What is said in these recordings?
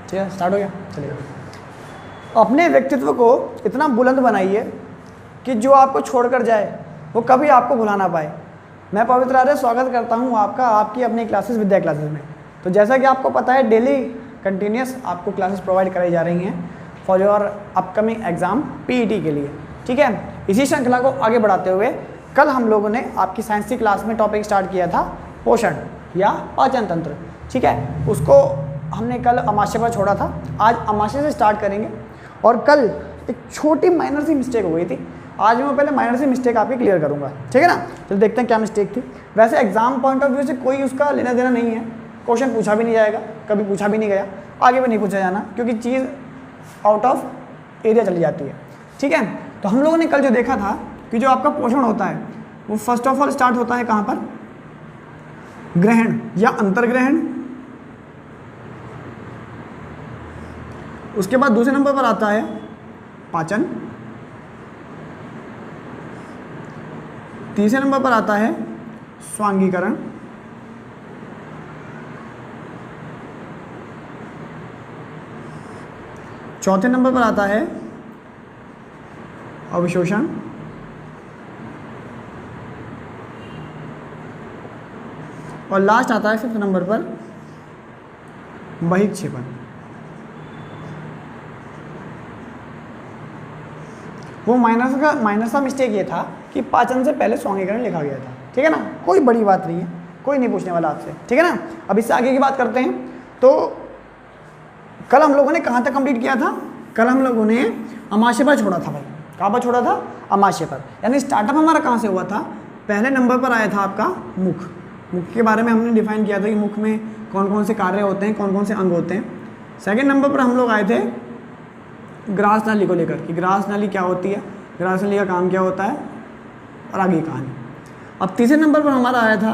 ठीक है, स्टार्ट हो गया, चलिए। अपने व्यक्तित्व को इतना बुलंद बनाइए कि जो आपको छोड़कर जाए वो कभी आपको भुला ना पाए। मैं पवित्र आर्य स्वागत करता हूँ आपका आपकी अपनी क्लासेस विद्या क्लासेस में। तो जैसा कि आपको पता है डेली कंटिन्यूस आपको क्लासेस प्रोवाइड कराई जा रही हैं for your upcoming exam PET के लिए, ठीक है। इसी श्रृंखला को आगे बढ़ाते हुए कल हम लोगों ने आपकी साइंस की क्लास में टॉपिक स्टार्ट किया था पोषण या पाचन तंत्र, ठीक है। उसको हमने कल अमाशय पर छोड़ा था, आज अमाशय से स्टार्ट करेंगे। और कल एक छोटी माइनर सी मिस्टेक हो गई थी, आज मैं पहले माइनर सी मिस्टेक आपकी क्लियर करूंगा, ठीक है ना। चलो देखते हैं क्या मिस्टेक थी। वैसे एग्जाम पॉइंट ऑफ व्यू से कोई उसका लेना देना नहीं है, क्वेश्चन पूछा भी नहीं जाएगा, कभी पूछा भी नहीं गया, आगे भी नहीं पूछा जाना, क्योंकि चीज़ आउट ऑफ एरिया चली जाती है, ठीक है। तो हम लोगों ने कल जो देखा था कि जो आपका पोषण होता है वो फर्स्ट ऑफ ऑल स्टार्ट होता है कहाँ पर, ग्रहण या अंतर्ग्रहण। उसके बाद दूसरे नंबर पर आता है पाचन, तीसरे नंबर पर आता है स्वांगीकरण, चौथे नंबर पर आता है अवशोषण, और लास्ट आता है फिफ्थ नंबर पर बहिक्षेपण। वो माइनर सा मिस्टेक ये था कि पाचन से पहले स्वांगीकरण लिखा गया था, ठीक है ना। कोई बड़ी बात नहीं है, कोई नहीं पूछने वाला आपसे, ठीक है ना। अब इससे आगे की बात करते हैं। तो कल हम लोगों ने कहाँ तक कंप्लीट किया था, कल हम लोगों ने अमाशय पर छोड़ा था भाई। कहाँ पर छोड़ा था, अमाशय पर। यानी स्टार्टअप हमारा कहाँ से हुआ था, पहले नंबर पर आया था आपका मुख। मुख के बारे में हमने डिफाइन किया था कि मुख में कौन कौन से कार्य होते हैं, कौन कौन से अंग होते हैं। सेकेंड नंबर पर हम लोग आए थे ग्रास नाली को लेकर कि ग्रास नाली क्या होती है, ग्रास नाली का काम क्या होता है, और आगे कहानी। अब तीसरे नंबर पर हमारा आया था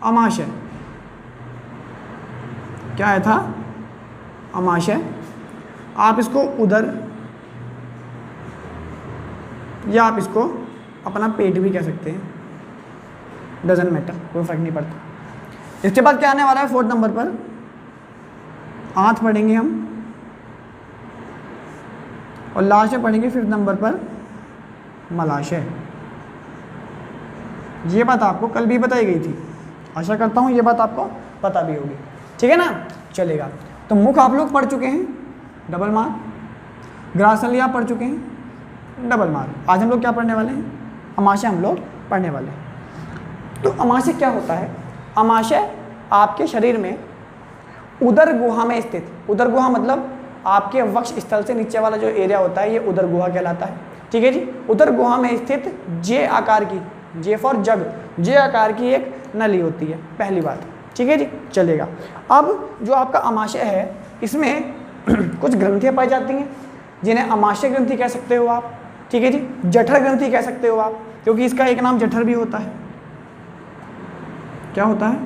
अमाशय। क्या आया था, अमाशय। आप इसको उदर या आप इसको अपना पेट भी कह सकते हैं, डजंट मैटर, कोई फर्क नहीं पड़ता। इसके बाद क्या आने वाला है फोर्थ नंबर पर, आंत पढ़ेंगे हम, और लास्ट में पढ़ेंगे फिफ्थ नंबर पर मलाशय। ये बात आपको कल भी बताई गई थी, आशा करता हूँ ये बात आपको पता भी होगी, ठीक है ना। चलेगा, तो मुख आप लोग पढ़ चुके हैं, डबल मार्क। ग्रास नाली आप पढ़ चुके हैं, डबल मार्क। आज हम लोग क्या पढ़ने वाले हैं, अमाशय हम लोग पढ़ने वाले हैं। तो अमाशय क्या होता है, अमाशय आपके शरीर में उदर गुहा में स्थित, उदर गुहा मतलब आपके वक्ष स्थल से नीचे वाला जो एरिया होता है ये उदर गुहा कहलाता है, ठीक है जी। उदर गुहा में स्थित जे आकार की, जे फॉर जग, जे आकार की एक नली होती है, पहली बात, ठीक है जी। चलेगा, अब जो आपका अमाशय है इसमें कुछ ग्रंथियाँ पाई जाती हैं जिन्हें अमाशय ग्रंथि कह सकते हो आप, ठीक है जी। जठर ग्रंथि कह सकते हो आप, क्योंकि इसका एक नाम जठर भी होता है। क्या होता है,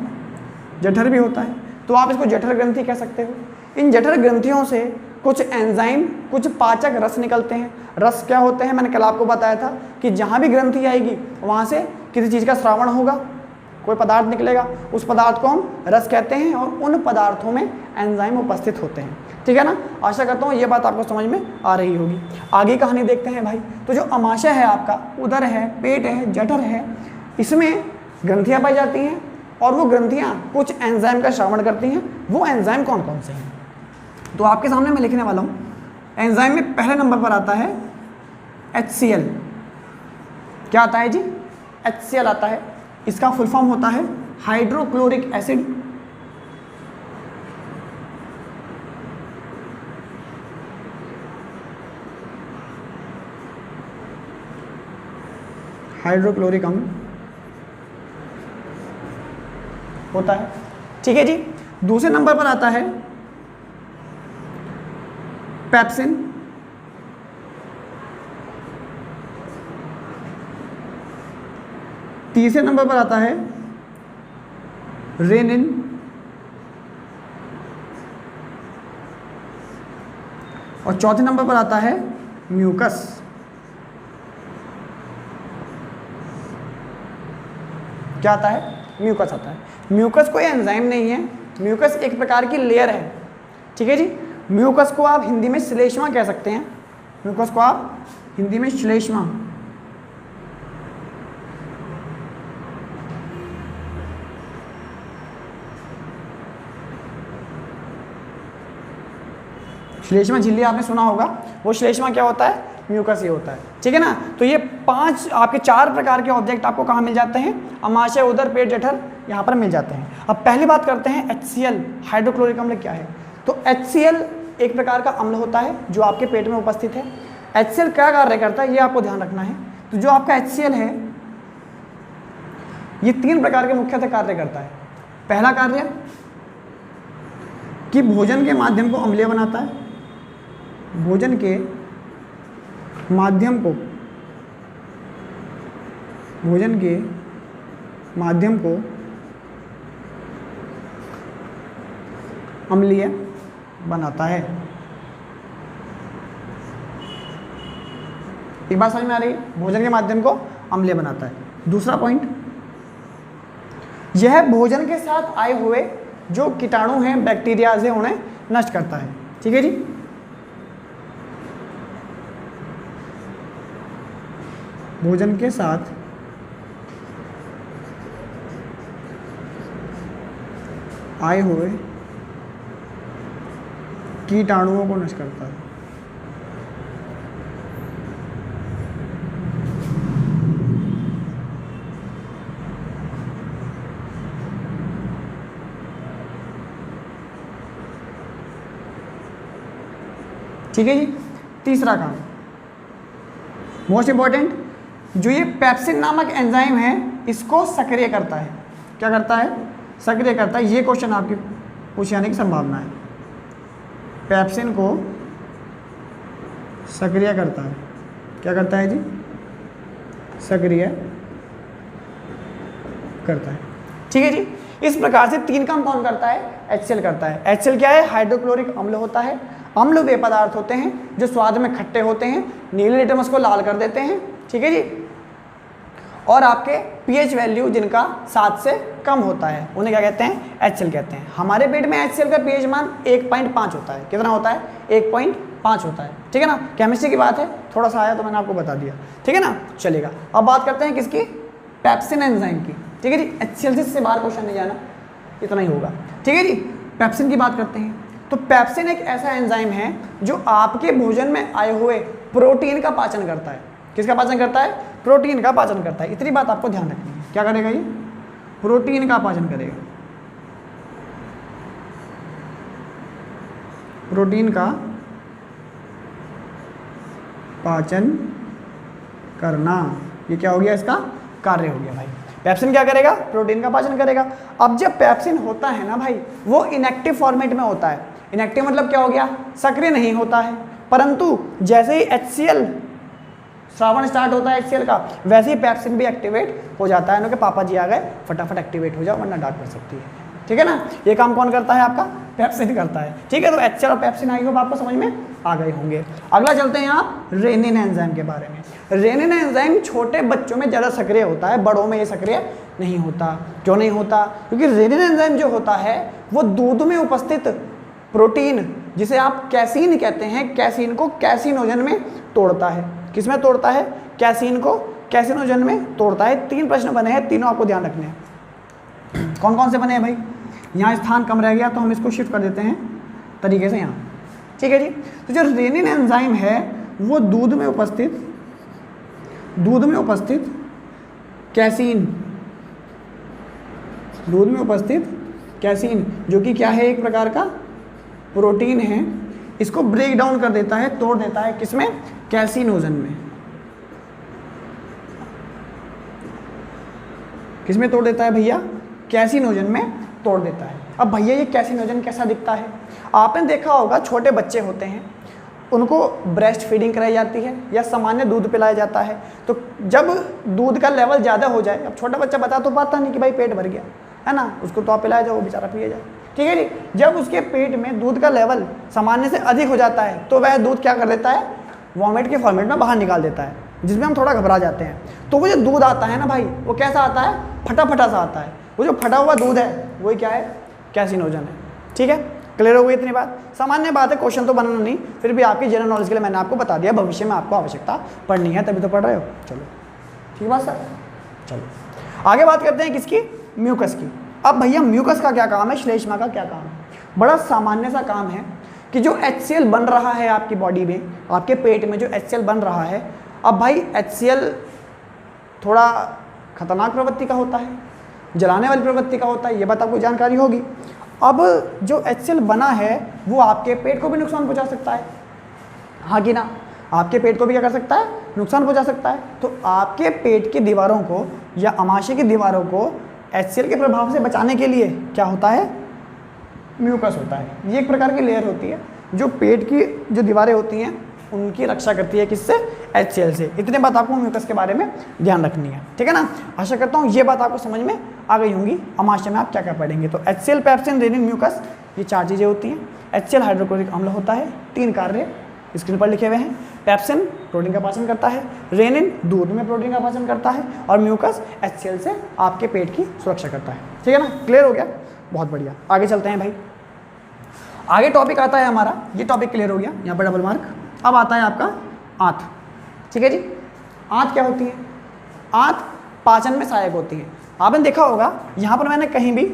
जठर भी होता है, तो आप इसको जठर ग्रंथि कह सकते हो। इन जठर ग्रंथियों से कुछ एंजाइम, कुछ पाचक रस निकलते हैं। रस क्या होते हैं, मैंने कल आपको बताया था कि जहाँ भी ग्रंथि आएगी वहाँ से किसी चीज़ का श्रावण होगा, कोई पदार्थ निकलेगा, उस पदार्थ को हम रस कहते हैं, और उन पदार्थों में एंजाइम उपस्थित होते हैं, ठीक है ना। आशा करता हूँ ये बात आपको समझ में आ रही होगी। आगे कहानी देखते हैं भाई। तो जो अमाशय है आपका, उदर है, पेट है, जठर है, इसमें ग्रंथियाँ पाई जाती हैं, और वो ग्रंथियाँ कुछ एंजाइम का श्रावण करती हैं। वो एंजाइम कौन कौन से हैं, तो आपके सामने मैं लिखने वाला हूँ। एंजाइम में पहले नंबर पर आता है HCl। क्या आता है जी, HCl आता है। इसका फुल फॉर्म होता है हाइड्रोक्लोरिक एसिड। हाइड्रोक्लोरिक अम्ल होता है, ठीक है जी। दूसरे नंबर पर आता है पेप्सिन। तीसरे नंबर पर आता है रेनिन। और चौथे नंबर पर आता है म्यूकस। क्या आता है, म्यूकस आता है। म्यूकस कोई एंजाइम नहीं है, म्यूकस एक प्रकार की लेयर है ठीक है जी। म्यूकस को आप हिंदी में श्लेष्मा कह सकते हैं, म्यूकस को आप हिंदी में श्लेष्मा, श्लेष्मा झिल्ली आपने सुना होगा, वो श्लेष्मा क्या होता है, म्यूकस ही होता है, ठीक है ना। तो ये 5 आपके 4 प्रकार के ऑब्जेक्ट आपको कहाँ मिल जाते हैं, अमाशय, उदर, पेट, जठर, यहाँ पर मिल जाते हैं। अब पहली बात करते हैं HCl, हाइड्रोक्लोरिक अम्ल क्या है। तो HCl एक प्रकार का अम्ल होता है जो आपके पेट में उपस्थित है। HCl क्या कार्य करता है ये आपको ध्यान रखना है। तो जो आपका HCl है ये 3 प्रकार के मुख्यतः कार्य करता है। पहला कार्य कि भोजन के माध्यम को अम्लीय बनाता है, भोजन के माध्यम को, भोजन के माध्यम को अम्लीय बनाता है। एक बात समझ में आ रही है, भोजन के माध्यम को अम्लीय बनाता है। दूसरा पॉइंट, यह भोजन के साथ आए हुए जो कीटाणु हैं, बैक्टीरिया से उन्हें नष्ट करता है, ठीक है जी। भोजन के साथ आए हुए कीटाणुओं को नष्ट करता है। ठीक है जी। तीसरा काम, मोस्ट इंपॉर्टेंट, जो ये पेप्सिन नामक एंजाइम है इसको सक्रिय करता है। क्या करता है, सक्रिय करता है। ये क्वेश्चन आपके पूछे जाने की संभावना है। पेप्सिन को सक्रिय करता है, क्या करता है जी, सक्रिय करता है, ठीक है जी। इस प्रकार से 3 काम कौन करता है, HCl करता है। HCl क्या है, हाइड्रोक्लोरिक अम्ल होता है। अम्ल वे पदार्थ होते हैं जो स्वाद में खट्टे होते हैं, नीले लिटमस को लाल कर देते हैं, ठीक है जी। और आपके pH वैल्यू जिनका 7 से कम होता है उन्हें क्या कहते हैं, HCl कहते हैं। हमारे पेट में HCl का pH मान 1.5 होता है। कितना होता है, 1.5 होता है, ठीक है ना। केमिस्ट्री की बात है, थोड़ा सा आया तो मैंने आपको बता दिया, ठीक है ना। चलेगा, अब बात करते हैं किसकी, पेप्सिन एंजाइम की, ठीक है जी। HCl से बाहर क्वेश्चन नहीं जाना, इतना ही होगा, ठीक है जी। पेप्सिन की बात करते हैं। तो पेप्सिन एक ऐसा एंजाइम है जो आपके भोजन में आए हुए प्रोटीन का पाचन करता है। किसका पाचन करता है, प्रोटीन का पाचन करता है। इतनी बात आपको ध्यान रखनी है। क्या करेगा ये, प्रोटीन का पाचन करेगा, प्रोटीन का पाचन करना, ये क्या हो गया, इसका कार्य हो गया भाई। पेप्सिन क्या करेगा, प्रोटीन का पाचन करेगा। अब जब पेप्सिन होता है ना भाई, वो इनएक्टिव फॉर्मेट में होता है। इनएक्टिव मतलब क्या हो गया, सक्रिय नहीं होता है। परंतु जैसे ही HCl श्रावण स्टार्ट होता है HCl का, वैसे ही पेप्सिन भी एक्टिवेट हो जाता है। कि पापा जी आ गए, फटाफट एक्टिवेट हो जाओ वरना डांट पड़ सकती है, ठीक है ना। ये काम कौन करता है, आपका पेप्सिन करता है, ठीक है। तो HCl और पेप्सिन आई होगा, आपको समझ में आ गए होंगे। अगला चलते हैं आप रेनिन एंजाइम के बारे में। रेनिन एंजाइम छोटे बच्चों में ज़्यादा सक्रिय होता है, बड़ों में ये सक्रिय नहीं होता। क्यों नहीं होता, क्योंकि रेनिन एंजाइम जो होता है वो दूध में उपस्थित प्रोटीन जिसे आप कैसीन कहते हैं, कैसीन को कैसिनोजन में तोड़ता है। किस में तोड़ता है, कैसीन को कैसिनोजन में तोड़ता है। 3 प्रश्न बने हैं, तीनों आपको ध्यान रखने हैं। कौन कौन से बने हैं भाई, यहाँ स्थान कम रह गया तो हम इसको शिफ्ट कर देते हैं तरीके से यहाँ, ठीक है जी। तो जो रेनिन एंजाइम है वो दूध में उपस्थित कैसीन, दूध में उपस्थित कैसीन जो कि क्या है, एक प्रकार का प्रोटीन है, इसको ब्रेक डाउन कर देता है, तोड़ देता है। किसमें, कैसिनोजन में। किसमें तोड़ देता है भैया, कैसिनोजन में तोड़ देता है। अब भैया ये कैसिनोजन कैसा दिखता है, आपने देखा होगा छोटे बच्चे होते हैं उनको ब्रेस्ट फीडिंग कराई जाती है या सामान्य दूध पिलाया जाता है। तो जब दूध का लेवल ज़्यादा हो जाए, अब छोटा बच्चा बता तो पाता नहीं कि भाई पेट भर गया है ना, उसको तो आप पिलाया जाओ, वो बेचारा पिए जाए, ठीक है जी। जब उसके पेट में दूध का लेवल सामान्य से अधिक हो जाता है तो वह दूध क्या कर देता है, वॉमिट के फॉर्मेट में बाहर निकाल देता है, जिसमें हम थोड़ा घबरा जाते हैं। तो वो जो दूध आता है ना भाई, वो कैसा आता है, फटा फटा सा आता है। वो जो फटा हुआ दूध है वही क्या है, कैसिनोजन है, ठीक है। क्लियर हो गई इतनी बात? सामान्य बात है, क्वेश्चन तो बनाना नहीं, फिर भी आपकी जनरल नॉलेज के लिए मैंने आपको बता दिया, भविष्य में आपको आवश्यकता पढ़नी है तभी तो पढ़ रहे हो। चलो ठीक बात सर। चलो आगे बात करते हैं किसकी, म्यूकस की। अब भैया म्यूकस का क्या काम है, श्लेष्मा का क्या काम है? बड़ा सामान्य सा काम है कि जो HCl बन रहा है आपकी बॉडी में, आपके पेट में जो HCl बन रहा है, अब भाई HCl थोड़ा खतरनाक प्रवृत्ति का होता है, जलाने वाली प्रवृत्ति का होता है, ये बात आपको जानकारी होगी। अब जो HCl बना है वो आपके पेट को भी नुकसान पहुंचा सकता है, हाँ कि ना? आपके पेट को भी क्या कर सकता है, नुकसान पहुंचा सकता है। तो आपके पेट की दीवारों को या अमाशय की दीवारों को HCl के प्रभाव से बचाने के लिए क्या होता है, म्यूकस होता है। ये एक प्रकार की लेयर होती है जो पेट की जो दीवारें होती हैं उनकी रक्षा करती है, किससे, HCl से। इतने बात आपको म्यूकस के बारे में ध्यान रखनी है, ठीक है ना? आशा करता हूँ ये बात आपको समझ में आ गई होंगी। अमाशय में आप क्या क्या पढ़ेंगे, तो HCl, पेप्सिन, रेनिन, म्यूकस, ये 4 चीज़ें होती हैं। HCl हाइड्रोक्लोरिक अम्ल होता है, 3 कार्य स्क्रीन पर लिखे हुए हैं। पेप्सिन प्रोटीन का पाचन करता है, रेनिन दूध में प्रोटीन का पाचन करता है, और म्यूकस HCl से आपके पेट की सुरक्षा करता है, ठीक है ना? क्लियर हो गया, बहुत बढ़िया। आगे चलते हैं भाई, आगे टॉपिक आता है हमारा, ये टॉपिक क्लियर हो गया, यहाँ पर डबल मार्क। अब आता है आपका आंत, ठीक है जी। आंत क्या होती है, आंत पाचन में सहायक होती है। आपने देखा होगा यहाँ पर मैंने कहीं भी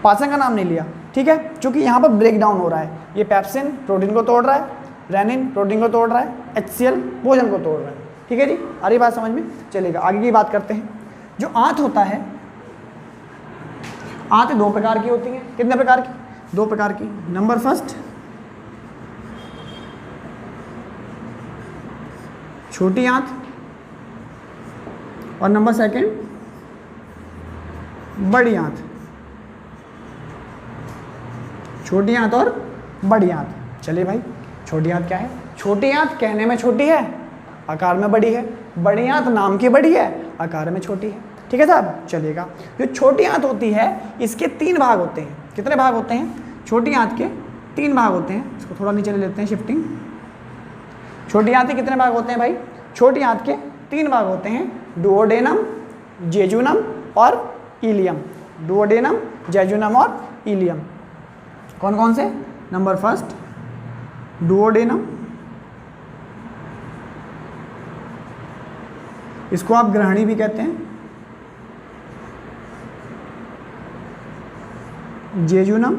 पाचन का नाम नहीं लिया, ठीक है, क्योंकि यहाँ पर ब्रेक डाउन हो रहा है। ये पेप्सिन प्रोटीन को तोड़ रहा है, रेनिन प्रोटीन को तोड़ रहा है, HCl भोजन को तोड़ रहा है, ठीक है जी। आ रही बात समझ में? चलेगा, आगे की बात करते हैं। जो आंत होता है, आंत 2 प्रकार की होती हैं। कितने प्रकार की? 2 प्रकार की। नंबर फर्स्ट छोटी आंत, और नंबर सेकंड बड़ी आंत। छोटी आंत और बड़ी आंत। चलिए भाई, छोटी आंत क्या है? छोटी आंत कहने में छोटी है, आकार में बड़ी है। बड़ी आंत नाम की बड़ी है, आकार में छोटी है, ठीक है साहब? चलेगा। जो छोटी आंत होती है इसके 3 भाग होते हैं। कितने भाग होते हैं? छोटी आंत के 3 भाग होते हैं। इसको थोड़ा नीचे ले लेते हैं, शिफ्टिंग। छोटी आंत के कितने भाग होते हैं भाई? छोटी आंत के 3 भाग होते हैं, डुओडेनम, जेजुनम और इलियम। डुओडेनम, जेजुनम और इलियम। कौन कौन से? नंबर फर्स्ट डुओडेनम, इसको आप ग्रहणी भी कहते हैं, जेजुनम,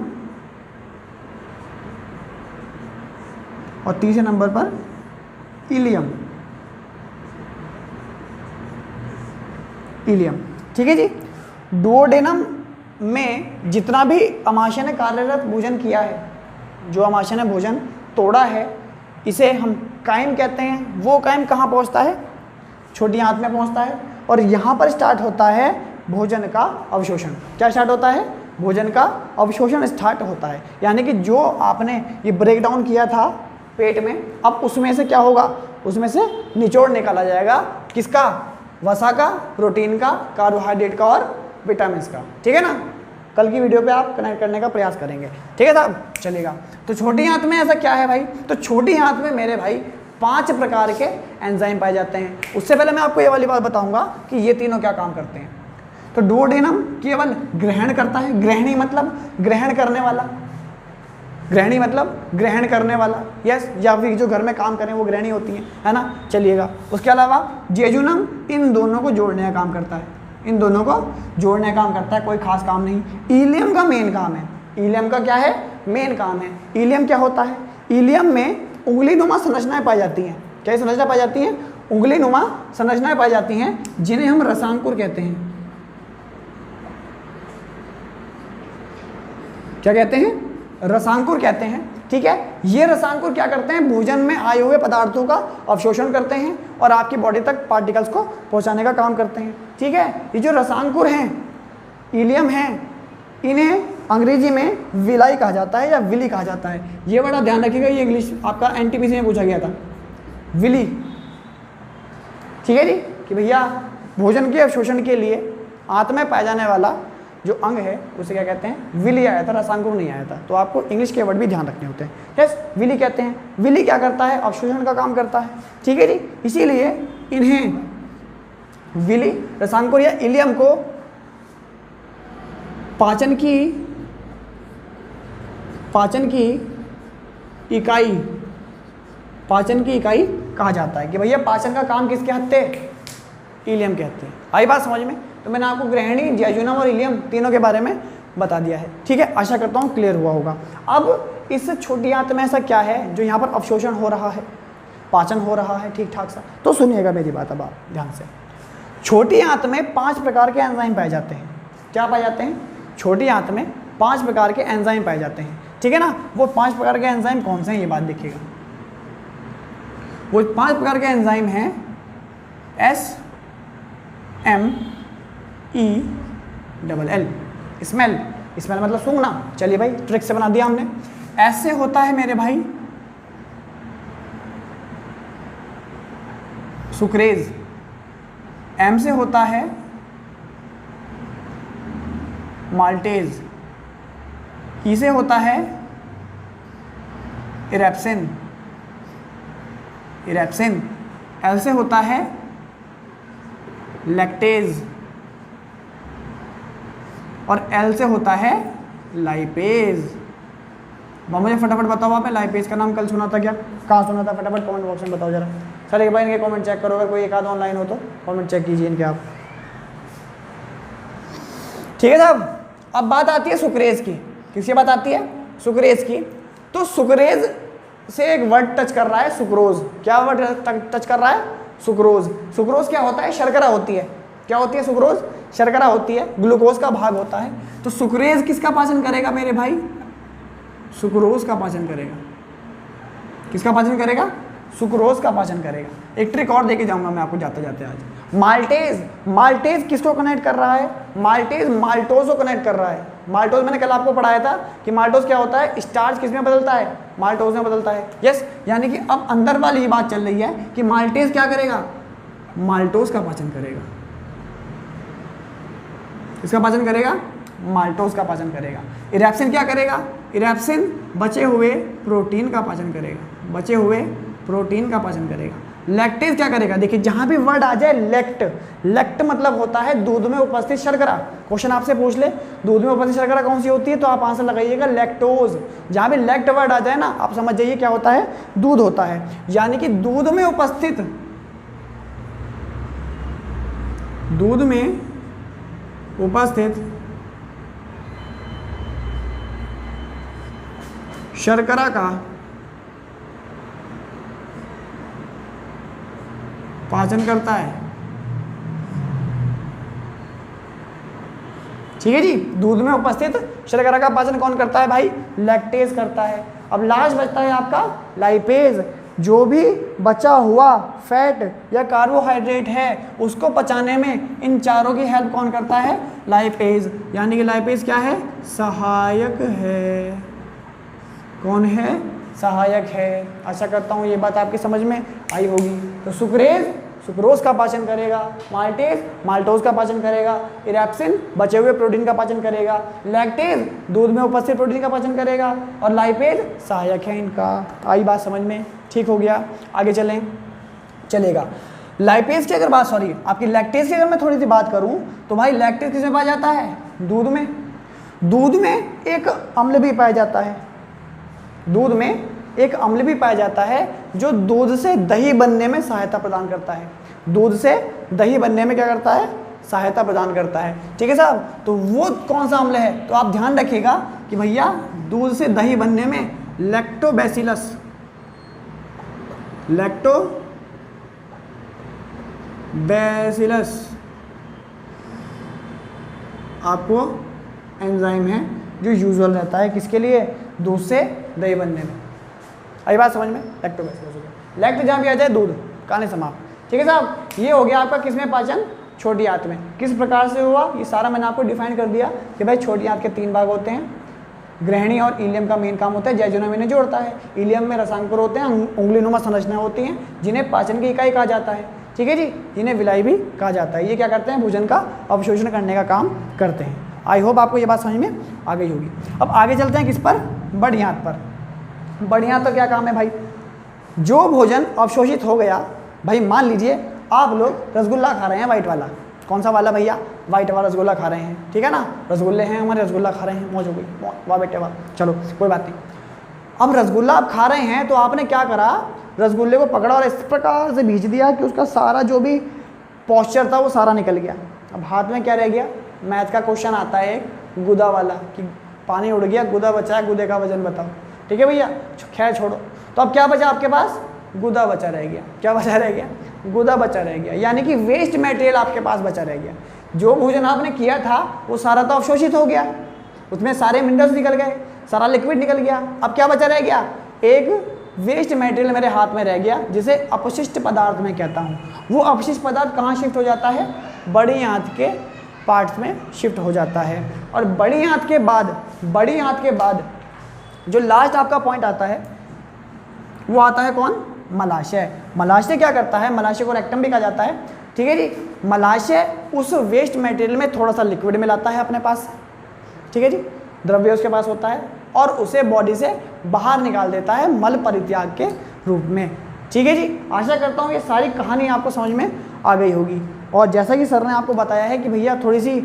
और तीसरे नंबर पर इलियम। इलियम, ठीक है जी। डुओडेनम में जितना भी अमाशय ने कार्यरत भोजन किया है, जो अमाशय ने भोजन तोड़ा है, इसे हम काइम कहते हैं। वो काइम कहाँ पहुँचता है? छोटी आंत में पहुँचता है, और यहाँ पर स्टार्ट होता है भोजन का अवशोषण। क्या स्टार्ट होता है? भोजन का अवशोषण स्टार्ट होता है। यानी कि जो आपने ये ब्रेक डाउन किया था पेट में, अब उसमें से क्या होगा? उसमें से निचोड़ निकाला जाएगा। किसका? वसा का, प्रोटीन का, कार्बोहाइड्रेट का और विटामिन का, ठीक है ना? कल की वीडियो पे आप कनेक्ट करने का प्रयास करेंगे, ठीक है साहब? चलेगा। तो छोटी आंत में ऐसा क्या है भाई? तो छोटी आंत में मेरे भाई 5 प्रकार के एंजाइम पाए जाते हैं। उससे पहले मैं आपको ये वाली बात बताऊंगा कि ये तीनों क्या काम करते हैं। तो डुओडेनम केवल ग्रहण करता है। ग्रहणी मतलब ग्रहण करने वाला, ग्रहणी मतलब ग्रहण करने वाला, यस। या फिर जो घर में काम करें वो ग्रहणी होती है ना? चलिएगा। उसके अलावा जेजुनम इन दोनों को जोड़ने का काम करता है। इन दोनों को जोड़ने का काम करता है, कोई खास काम नहीं। इलियम का मेन काम है। इलियम का क्या है? मेन काम है। इलियम क्या होता है? इलियम में उंगलीनुमा संरचनाएं पाई जाती हैं। क्या संरचना पाई जाती हैं? उंगलीनुमा संरचनाएं पाई जाती हैं, जिन्हें हम रसांकुर कहते हैं। क्या कहते हैं? रसांकुर कहते हैं, ठीक है। ये रसांकुर क्या करते हैं? भोजन में आए हुए पदार्थों का अवशोषण करते हैं और आपकी बॉडी तक पार्टिकल्स को पहुंचाने का काम करते हैं, ठीक है। ये जो रसांकुर हैं, इलियम हैं, इन्हें अंग्रेजी में विलाई कहा जाता है या विली कहा जाता है। ये बड़ा ध्यान रखिएगा, ये इंग्लिश आपका एनटीपीसी में पूछा गया था, विली, ठीक है जी। कि भैया भोजन के अवशोषण के लिए आंत में पाया जाने वाला जो अंग है उसे क्या कहते हैं? विली आया था, रसांकुर नहीं आया था। तो आपको इंग्लिश के वर्ड भी ध्यान रखने होते हैं। यस, विली कहते हैं। विली क्या करता है? अवशोषण का काम करता है, ठीक है जी। इसीलिए इन्हें विली, रसांकुर या इलियम को पाचन की पाचन की इकाई कहा जाता है कि भैया पाचन का काम किसके हत्ते, इलियम के हत्ते। आई बात समझ में? तो मैंने आपको ग्रहणी, जैजुनम और इलियम तीनों के बारे में बता दिया है। ठीक है, आशा करता हूँ क्लियर हुआ होगा। अब इस छोटी आंत में ऐसा क्या है जो यहाँ पर अवशोषण हो रहा है, पाचन हो रहा है ठीक ठाक सा? तो सुनिएगा मेरी बात अब आप ध्यान से। छोटी आंत में 5 प्रकार के एंजाइम पाए जाते हैं। क्या पाए जाते हैं? छोटी आंत में 5 प्रकार के एंजाइम पाए जाते हैं। ठीक है ना? वो 5 प्रकार के एंजाइम कौन से हैं ये बात देखिएगा। वो 5 प्रकार के एंजाइम हैं SMELL। स्मेल, स्मेल मतलब सूंघना। चलिए भाई ट्रिक से बना दिया हमने। एस से होता है मेरे भाई सुक्रेज, एम से होता है माल्टेज, ई से होता है इरेप्सिन, एल से होता है लैक्टेज और एल से होता है लाइपेज। मुझे फटाफट बताओ आप लाइपेज का नाम कल सुना था क्या? कहाँ सुना था? फटाफट कमेंट बॉक्स में बताओ जरा। सर एक बार इनके कमेंट चेक करो, अगर कोई एक आध ऑनलाइन हो तो कमेंट चेक कीजिए इनके आप। ठीक है साहब, अब बात आती है सुक्रेज की। किसकी बात आती है? सुक्रेज की। तो सुक्रेज से एक वर्ड टच कर रहा है सुक्रोज। क्या वर्ड टच कर रहा है? सुक्रोज। सुक्रोज क्या होता है? शर्करा होती है। क्या होती है? सुक्रोज शर्करा होती है, ग्लूकोज का भाग होता है। तो सुक्रेज किसका पाचन करेगा मेरे भाई? सुक्रोज का पाचन करेगा। किसका पाचन करेगा? सुक्रोज का पाचन करेगा। एक ट्रिक और देके जाऊंगा मैं आपको जाते जाते आज। माल्टेज किसको कनेक्ट कर रहा है? माल्टेज माल्टोज को कनेक्ट कर रहा है। माल्टोज मैंने कल आपको पढ़ाया था कि माल्टोज क्या होता है? स्टार्च किस में बदलता है? माल्टोज में बदलता है। यस, यानी कि अब अंदर वाली ये बात चल रही है कि माल्टेज क्या करेगा? माल्टोज का पाचन करेगा। किसका पाचन करेगा? माल्टोज का पाचन करेगा। इरेप्सिन क्या करेगा? इरेप्सिन बचे हुए प्रोटीन का पाचन करेगा। बचे हुए प्रोटीन का पाचन करेगा। लैक्टेज क्या करेगा? देखिए जहां भी वर्ड आ जाए लेक्ट मतलब होता है दूध में उपस्थित शर्करा। क्वेश्चन आपसे पूछ ले दूध में उपस्थित शर्करा कौन सी होती है, तो आप आंसर लगाइएगा लैक्टोज। जहां भी लेक्ट वर्ड आ जाए ना, आप समझ जाइए क्या होता है? दूध होता है। यानी कि दूध में उपस्थित शर्करा का पाचन करता है। ठीक है जी, दूध में उपस्थित शर्करा का पाचन कौन करता है भाई? लैक्टेज करता है। अब लास्ट बचता है आपका लाइपेज। जो भी बचा हुआ फैट या कार्बोहाइड्रेट है उसको पचाने में इन चारों की हेल्प कौन करता है? लाइपेज। यानी कि लाइपेज क्या है? सहायक है। कौन है? सहायक है। आशा करता हूँ ये बात आपकी समझ में आई होगी। तो सुक्रोज का पाचन करेगा, माल्टेज माल्टोज का पाचन करेगा, इरेप्सिन बचे हुए प्रोटीन का पाचन करेगा, लैक्टेज दूध में उपस्थित प्रोटीन का पाचन करेगा और लाइपेज सहायक है इनका। आई बात समझ में? ठीक हो गया, आगे चलेगा। लाइपेज की अगर बात आपकी लैक्टेज की अगर मैं थोड़ी सी बात करूं तो भाई लैक्टेज किसमें पाया जाता है? दूध में एक अम्ल भी पाया जाता है। दूध में एक अम्ल भी पाया जाता है जो दूध से दही बनने में सहायता प्रदान करता है। दूध से दही बनने में क्या करता है? सहायता प्रदान करता है। ठीक है साहब, तो वो कौन सा अम्ल है? तो आप ध्यान रखिएगा कि भैया दूध से दही बनने में लैक्टोबैसिलस आपको एंजाइम है जो यूजुअल रहता है किसके लिए? दूध से दही बनने में। आई बात समझ में? लैक्टोबैसिलस हो गया। लैक्ट जहाँ भी आ जाए दूध, कहानी समाप्त। ठीक है साहब, ये हो गया आपका किसमें पाचन? छोटी आंत में। किस प्रकार से हुआ ये सारा मैंने आपको डिफाइन कर दिया कि भाई छोटी आंत के 3 भाग होते हैं। ग्रहणी और इलियम का मेन काम होता है जैजुनम इन्हें जोड़ता है। इलियम में रसांकुर होते हैं, उंगलीनुमा संरचना होती हैं जिन्हें पाचन की इकाई कहा जाता है। ठीक है जी, जिन्हें विलाई भी कहा जाता है। ये क्या करते हैं? भोजन का अवशोषण करने का काम करते हैं। आई होप आपको ये बात समझ में आ गई होगी। अब आगे चलते हैं किस पर? बड़ी आंत पर। बड़ी आंत का क्या काम है भाई? जो भोजन अवशोषित हो गया, भाई मान लीजिए आप लोग रसगुल्ला खा रहे हैं, वाइट वाला। कौन सा वाला भैया? वाइट वाला रसगुल्ला खा रहे हैं। ठीक है ना, रसगुल्ले हैं हमारे, रसगुल्ला खा रहे हैं, मौज हो गई, वाह बेटे वाह। चलो कोई बात नहीं। अब रसगुल्ला आप खा रहे हैं तो आपने क्या करा, रसगुल्ले को पकड़ा और इस प्रकार से भींच दिया कि उसका सारा जो भी पॉस्चर था वो सारा निकल गया। अब हाथ में क्या रह गया, मैथ का क्वेश्चन आता है एक गुदा वाला कि पानी उड़ गया, गुदा बचा है, गुदे का वजन बताओ। ठीक है भैया, खैर छोड़ो। तो अब क्या बचा आपके पास, गुदा बचा रह गया। क्या बचा रह गया, गुदा बचा रह गया, यानी कि वेस्ट मटेरियल आपके पास बचा रह गया। जो भोजन आपने किया था वो सारा तो अवशोषित हो गया, उसमें सारे मिनरल्स निकल गए, सारा लिक्विड निकल गया। अब क्या बचा रह गया, एक वेस्ट मटेरियल मेरे हाथ में रह गया जिसे अपशिष्ट पदार्थ मैं कहता हूँ। वो अपशिष्ट पदार्थ कहाँ शिफ्ट हो जाता है, बड़ी आंत के पार्ट्स में शिफ्ट हो जाता है। और बड़ी आंत के बाद जो लास्ट आपका पॉइंट आता है वो आता है कौन, मलाशय। मलाशय क्या करता है, मलाशय को रेक्टम भी कहा जाता है। ठीक है जी, मलाशय उस वेस्ट मटेरियल में थोड़ा सा लिक्विड मिलाता है अपने पास। ठीक है जी, द्रव्य उसके पास होता है और उसे बॉडी से बाहर निकाल देता है मल परित्याग के रूप में। ठीक है जी, आशा करता हूँ ये सारी कहानी आपको समझ में आ गई होगी। और जैसा कि सर ने आपको बताया है कि भैया थोड़ी सी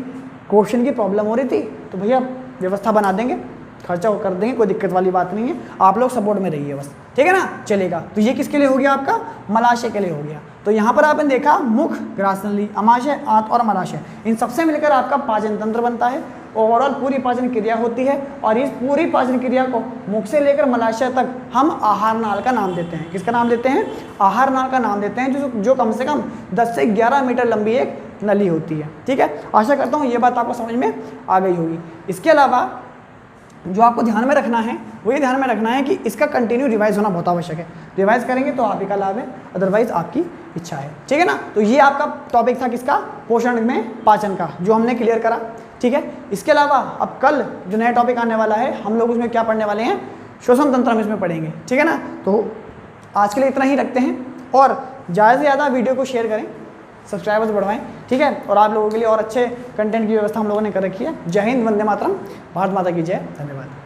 क्वेश्चन की प्रॉब्लम हो रही थी, तो भैया व्यवस्था बना देंगे, खर्चा कर देंगे, कोई दिक्कत वाली बात नहीं है। आप लोग सपोर्ट में रहिए बस, ठीक है ना, चलेगा। तो ये किसके लिए हो गया, आपका मलाशय के लिए हो गया। तो यहाँ पर आपने देखा मुख, ग्रासनली, अमाशय, आंत और मलाशय, इन सबसे मिलकर आपका पाचन तंत्र बनता है। ओवरऑल पूरी पाचन क्रिया होती है और इस पूरी पाचन क्रिया को मुख से लेकर मलाशय तक हम आहार नाल का नाम देते हैं। किसका नाम देते हैं, आहार नाल का नाम देते हैं, जो कम से कम 10 से 11 मीटर लंबी एक नली होती है। ठीक है, आशा करता हूँ ये बात आपको समझ में आ गई होगी। इसके अलावा जो आपको ध्यान में रखना है वो ये ध्यान में रखना है कि इसका कंटिन्यू रिवाइज होना बहुत आवश्यक है। रिवाइज करेंगे तो आप ही का लाभ है, अदरवाइज आपकी इच्छा है। ठीक है ना, तो ये आपका टॉपिक था किसका, पोषण में पाचन का, जो हमने क्लियर करा। ठीक है, इसके अलावा अब कल जो नया टॉपिक आने वाला है हम लोग उसमें क्या पढ़ने वाले हैं, श्वसन तंत्र हम इसमें पढ़ेंगे। ठीक है ना, तो आज के लिए इतना ही रखते हैं और ज़्यादा से ज़्यादा वीडियो को शेयर करें, सब्सक्राइबर्स बढ़वाएं। ठीक है, और आप लोगों के लिए और अच्छे कंटेंट की व्यवस्था हम लोगों ने कर रखी है। जय हिंद, वंदे मातरम, भारत माता की जय, धन्यवाद।